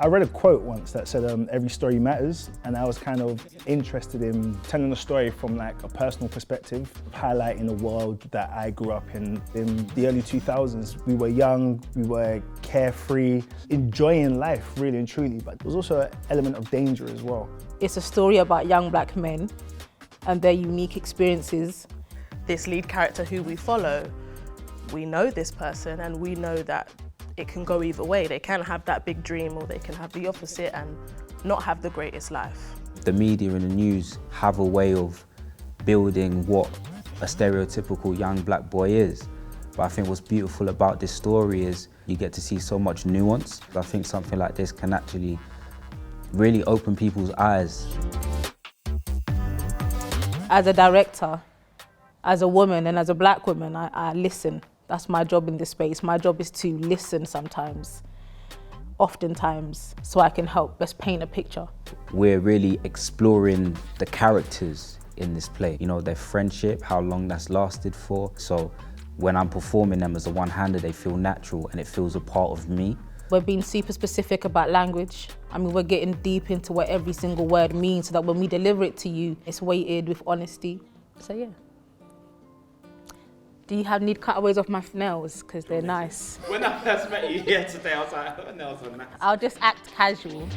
I read a quote once that said, every story matters, and I was kind of interested in telling a story from like a personal perspective, highlighting a world that I grew up in the early 2000s. We were young, we were carefree, enjoying life really and truly, but there was also an element of danger as well. It's a story about young black men and their unique experiences. This lead character who we follow, we know this person and we know that it can go either way. They can have that big dream or they can have the opposite and not have the greatest life. The media and the news have a way of building what a stereotypical young black boy is. But I think what's beautiful about this story is you get to see so much nuance. I think something like this can actually really open people's eyes. As a director, as a woman and as a black woman, I listen. That's my job in this space. My job is to listen sometimes, oftentimes, so I can help us paint a picture. We're really exploring the characters in this play, you know, their friendship, how long that's lasted for. So when I'm performing them as a one-hander, they feel natural and it feels a part of me. We're being super specific about language. I mean, we're getting deep into what every single word means so that when we deliver it to you, it's weighted with honesty. So yeah. Do you need cutaways of my nails? Because they're nice. When I first met you here today, I was like, oh, nails are nice. I'll just act casual.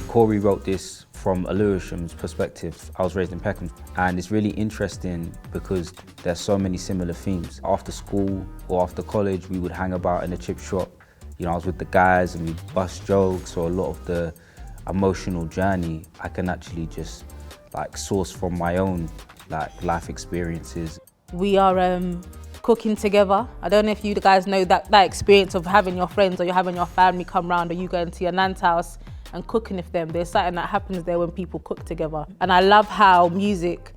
Corey wrote this from a Lewisham's perspective. I was raised in Peckham, and it's really interesting because there's so many similar themes. After school or after college, we would hang about in a chip shop. You know, I was with the guys and we'd bust jokes, so a lot of the emotional journey I can actually just like source from my own like life experiences. We are cooking together. I don't know if you guys know that experience of having your friends or you're having your family come round or you go into your nan's house and cooking with them. There's something that happens there when people cook together. And I love how music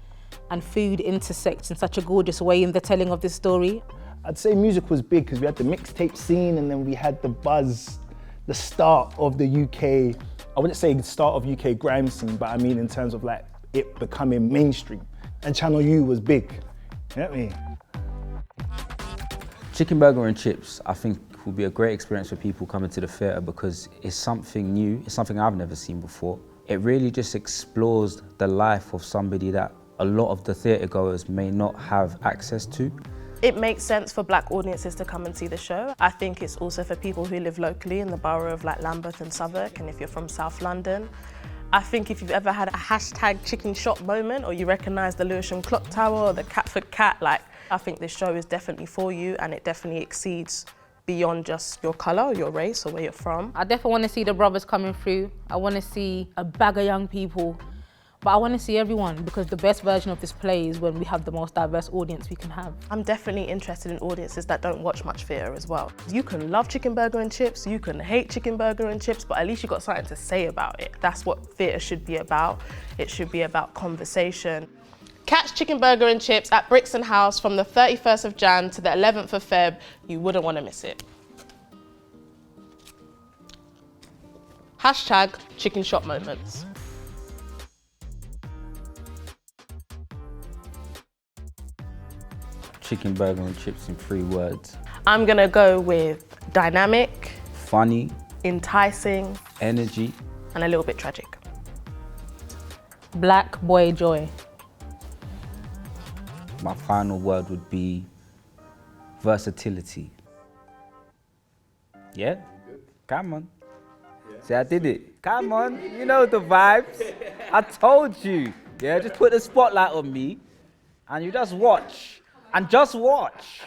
and food intersect in such a gorgeous way in the telling of this story. I'd say music was big because we had the mixtape scene and then we had the buzz, the start of the UK, I wouldn't say the start of UK grime scene, but I mean in terms of like it becoming mainstream. And Channel U was big. You know what I mean? Chicken burger and chips, I think, will be a great experience for people coming to the theatre because it's something new, it's something I've never seen before. It really just explores the life of somebody that a lot of the theatre goers may not have access to. It makes sense for black audiences to come and see the show. I think it's also for people who live locally in the borough of like Lambeth and Southwark, and if you're from South London. I think if you've ever had a hashtag chicken shop moment or you recognise the Lewisham clock tower or the Catford cat, like I think this show is definitely for you and it definitely exceeds beyond just your colour or your race or where you're from. I definitely want to see the brothers coming through. I want to see a bag of young people, but I want to see everyone because the best version of this play is when we have the most diverse audience we can have. I'm definitely interested in audiences that don't watch much theatre as well. You can love chicken burger and chips, you can hate chicken burger and chips, but at least you've got something to say about it. That's what theatre should be about. It should be about conversation. Catch Chicken Burger and Chips at Brixton House from the 31st of Jan to the 11th of Feb. You wouldn't want to miss it. Hashtag chicken shop moments. Chicken burger and chips in 3 words. I'm gonna go with dynamic, Funny, enticing, energy, and a little bit tragic. Black boy joy. My final word would be versatility. Yeah? Come on. See, I did it. Come on, you know the vibes. I told you. Yeah, just put the spotlight on me and you just watch. And just watch.